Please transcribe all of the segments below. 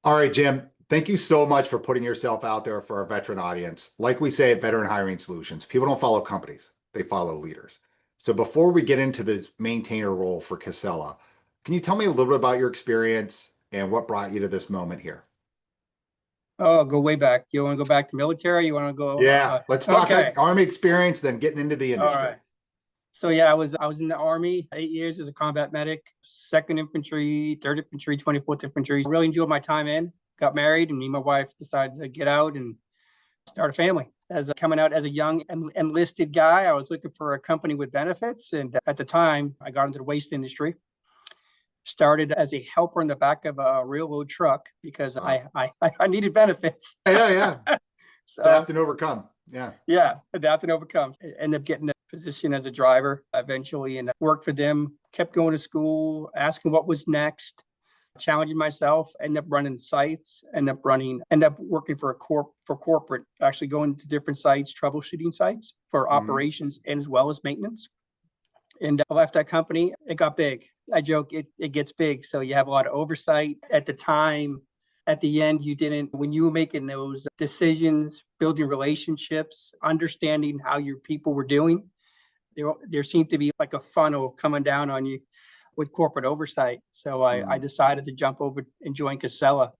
All right, Jim, thank you so much for putting yourself out there for our veteran audience. Like we say at Veteran Hiring Solutions, people don't follow companies, they follow leaders. So before we get into this maintainer role for Casella, can you tell me a little bit about your experience and what brought you to this moment here? Oh, go way back. You want to go back to military? You want to go? Yeah, let's talk Okay. like Army experience, then getting into the All industry. right. So yeah, I was in the Army 8 years as a combat medic, Second Infantry, Third Infantry, 24th Infantry. Really enjoyed my time in. Got married, and me and my wife decided to get out and start a family. Coming out as a young enlisted guy, I was looking for a company with benefits, and at the time, I got into the waste industry. Started as a helper in the back of a railroad truck because Wow. I needed benefits. Yeah, yeah. So Adapt and overcome. Yeah. yeah, adapt and overcome. Ended up getting a position as a driver eventually and worked for them, kept going to school, asking what was next, challenging myself, ended up running sites, ended up working for corporate, actually going to different sites, troubleshooting sites for Mhm. operations and as well as maintenance. And I left that company. It got big. I joke it gets big. So you have a lot of oversight. At the time, at the end, you didn't, when you were making those decisions, building relationships, understanding how your people were doing, there seemed to be like a funnel coming down on you with corporate oversight. So I Mhm. decided to jump over and join Casella.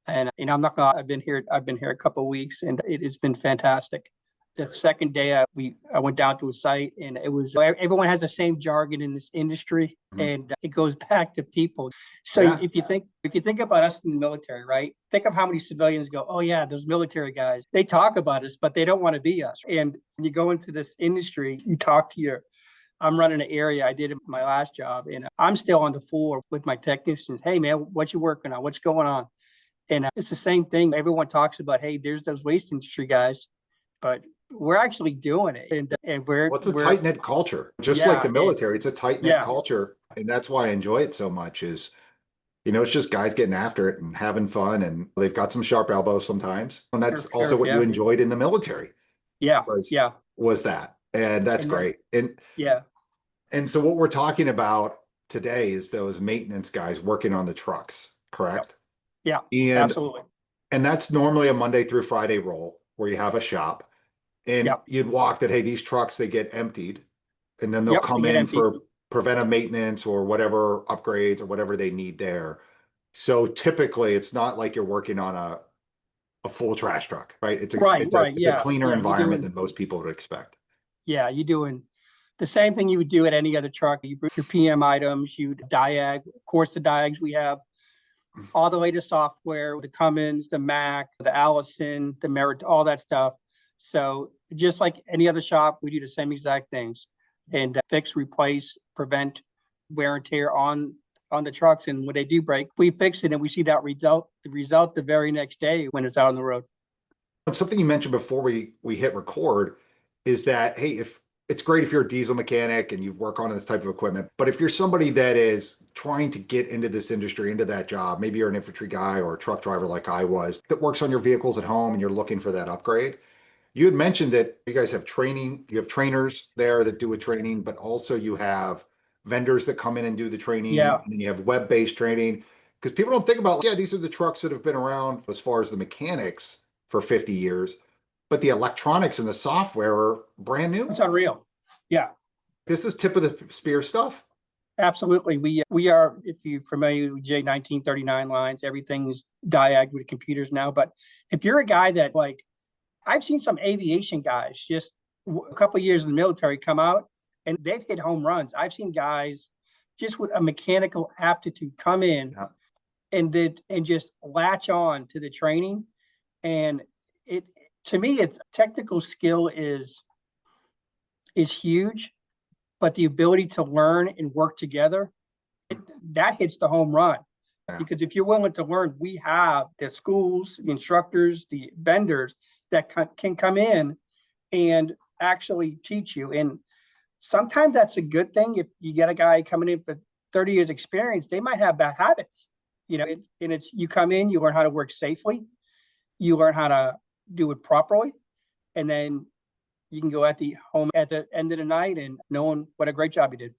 And I'm not gonna. I've been here a couple of weeks, and it has been fantastic. The second day, I went down to a site, and it was everyone has the same jargon in this industry, Mhm. and it goes back to people. So Yeah. if you think about us in the military, right? Think of how many civilians go, "Oh yeah, those military guys. They talk about us, but they don't want to be us." And when you go into this industry, you talk to your I'm running an area I did in my last job, and I'm still on the floor with my technicians. Hey man, what you working on? What's going on? And it's the same thing. Everyone talks about, hey, there's those waste industry guys, but we're actually doing it, and What's a we're tight-knit culture? Just like yeah, the military, it's a tight-knit yeah, culture. And that's why I enjoy it so much is, it's just guys getting after it and having fun and they've got some sharp elbows sometimes. And that's sure, also sure, what you yeah, enjoyed in the military yeah, was yeah, was that. And that's and then great. yeah, And so what we're talking about today is those maintenance guys working on the trucks, yep, correct? yeah, And absolutely, and that's normally a Monday through Friday role where you have a shop and yep, you'd walk that, hey, these trucks they get emptied and then they'll yep. They come get in empty. for preventive maintenance or whatever upgrades or whatever they need there. So typically it's not like you're working on a full trash truck, right? It's a Right, it's a right, it's a yeah, cleaner yeah. You're environment doing than most people would expect. yeah, you're doing the same thing you would do at any other truck. You bring your PM items, you diag, of course, the diags we have all the latest software, the Cummins, the Mac, the Allison, the Merit, all that stuff. So just like any other shop, we do the same exact things and fix, replace, prevent wear and tear on the trucks. And when they do break, we fix it and we see that result the very next day when it's out on the road. Something you mentioned before we hit record is that, hey, if it's great if you're a diesel mechanic and you've worked on this type of equipment, but if you're somebody that is trying to get into this industry, into that job, maybe you're an infantry guy or a truck driver like I was that works on your vehicles at home and you're looking for that upgrade. You had mentioned that you guys have training, you have trainers there that do a training, but also you have vendors that come in and do the training, Yeah, and then you have web-based training. Because people don't think about, like, yeah, these are the trucks that have been around as far as the mechanics for 50 years, but the electronics and the software are brand new. it's unreal. Yeah, This is tip of the spear stuff. absolutely. We are, if you're familiar with J1939 lines, everything's diag with computers now. But if you're a guy that like I've seen some aviation guys just a couple of years in the military come out and they've hit home runs. I've seen guys just with a mechanical aptitude come in Yeah. and just latch on to the training. And it to me, it's technical skill is huge, but the ability to learn and work together, that hits the home run. Yeah. Because if you're willing to learn, we have the schools, the instructors, the vendors that can come in and actually teach you. And sometimes that's a good thing. If you get a guy coming in for 30 years experience, they might have bad habits, and it's you come in, you learn how to work safely, you learn how to do it properly, and then you can go at the home at the end of the night and knowing what a great job you did.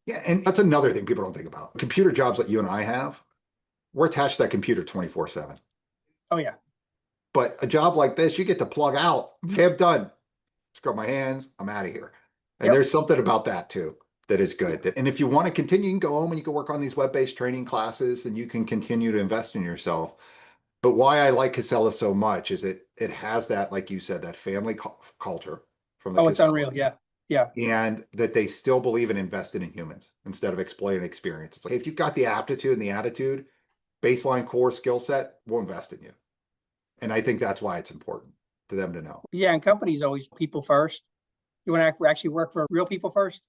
Yeah, and that's another thing people don't think about. Computer jobs that you and I have, we're attached to that computer 24/7. Oh yeah. But a job like this, you get to plug out. Okay, I'm done. Scrub my hands. I'm out of here. And Yep. there's something about that too that is good. And if you want to continue, you can go home and you can work on these web-based training classes and you can continue to invest in yourself. But why I like Casella so much is it has that, like you said, that family culture from the Oh, it's Casella, unreal. Yeah. Yeah. and that they still believe in investing in humans instead of exploiting experience. It's like if you've got the aptitude and the attitude, baseline core skill set, we'll invest in you. And I think that's why it's important to them to know. Yeah. And companies always people first. You want to actually work for real people first.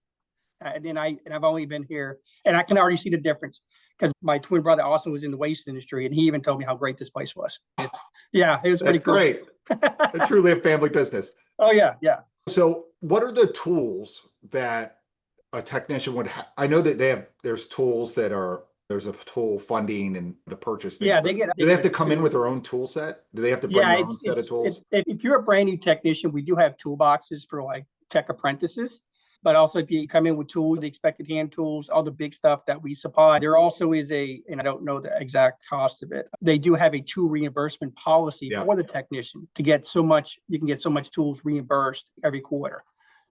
I've only been here, and I can already see the difference because my twin brother also was in the waste industry, and he even told me how great this place was. It was pretty That's cool. great. It's truly a family business. Oh yeah, yeah. So what are the tools that a technician would have? I know that there's tools there's a tool funding and to purchase things. Yeah, Do they have to come in with their own tool set? Do they have to bring Yeah, their own set of tools? if you're a brand new technician, we do have toolboxes for like tech apprentices. But also, if you come in with tools, the expected hand tools, all the big stuff that we supply, there also is and I don't know the exact cost of it. They do have a tool reimbursement policy for the technician to get so much. You can get so much tools reimbursed every quarter,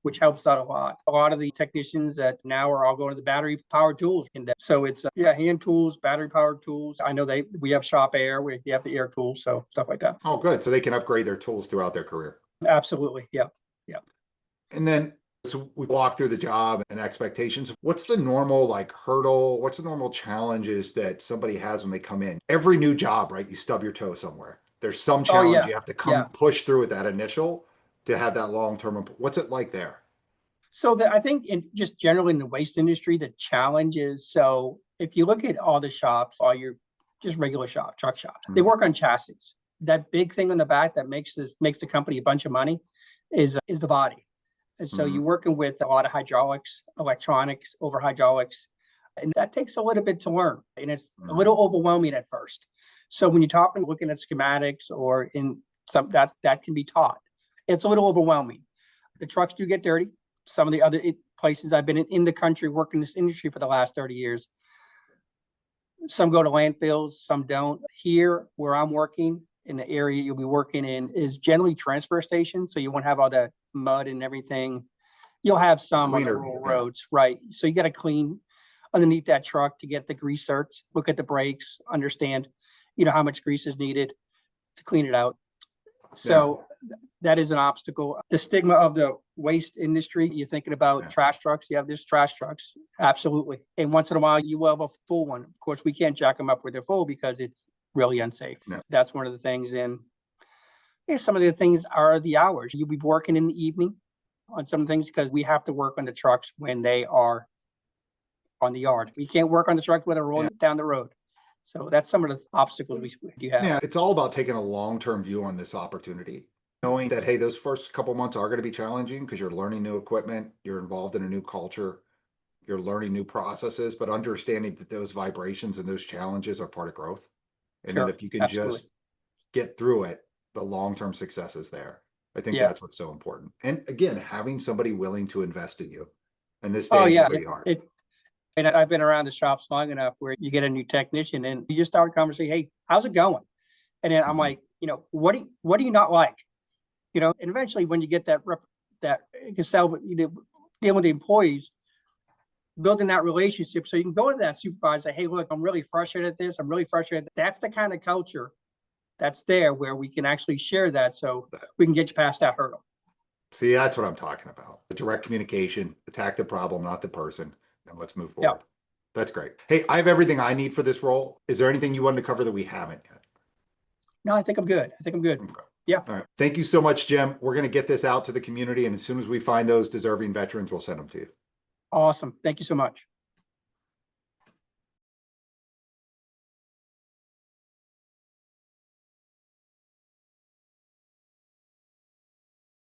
which helps out a lot. A lot of the technicians that now are all going to the battery powered tools. So it's hand tools, battery powered tools. I know we have shop air, we have the air tools, so stuff like that. Oh, good. So they can upgrade their tools throughout their career. Absolutely. Yeah. Yeah. And then so we walk through the job and expectations. What's the normal hurdle? What's the normal challenges that somebody has when they come in? Every new job, right? You stub your toe somewhere. There's some challenge you have to push through with that initial to have that long-term. What's it like there? So I think just generally in the waste industry, the challenge is, so if you look at all the shops, all your just regular shop, truck shops, they work on chassis. That big thing on the back that makes the company a bunch of money is the body. And so you're working with a lot of hydraulics, electronics, over hydraulics, and that takes a little bit to learn. And it's a little overwhelming at first. So when you're talking, looking at schematics or in some that can be taught. It's a little overwhelming. The trucks do get dirty. Some of the other places I've been in the country working in this industry for the last 30 years, some go to landfills, some don't. Here, where I'm working, in the area you'll be working in, is generally transfer stations. So you won't have all that mud and everything. You'll have some on the rural roads, right? So you got to clean underneath that truck to get the grease certs, look at the brakes, understand, how much grease is needed to clean it out. So that is an obstacle. The stigma of the waste industry, you're thinking about trash trucks, you have this trash trucks, absolutely. And once in a while you will have a full one. Of course, we can't jack them up where they're full because it's really unsafe. That's one of the things. And some of the things are the hours. You'll be working in the evening on some things because we have to work on the trucks when they are on the yard. We can't work on the trucks when they're rolling down the road. So that's some of the obstacles we do have. Yeah, it's all about taking a long-term view on this opportunity, knowing that, hey, those first couple months are going to be challenging because you're learning new equipment, you're involved in a new culture, you're learning new processes, but understanding that those vibrations and those challenges are part of growth. And then if you can just get through it, the long-term success is there. I think that's what's so important. And again, having somebody willing to invest in you. And this day is really hard. And I've been around the shops long enough where you get a new technician and you just start a conversation, hey, how's it going? And then I'm like, what do you not like? And eventually when you get that you can sell, dealing with the employees, building that relationship so you can go to that supervisor and say, hey, look, I'm really frustrated at this. I'm really frustrated. That's the kind of culture that's there where we can actually share that so we can get you past that hurdle. See, that's what I'm talking about. The direct communication, attack the problem, not the person. And let's move forward. That's great. Hey, I have everything I need for this role. Is there anything you wanted to cover that we haven't yet? No, I think I'm good. Okay. Yeah. All right. Thank you so much, Jim. We're going to get this out to the community. And as soon as we find those deserving veterans, we'll send them to you. Awesome. Thank you so much.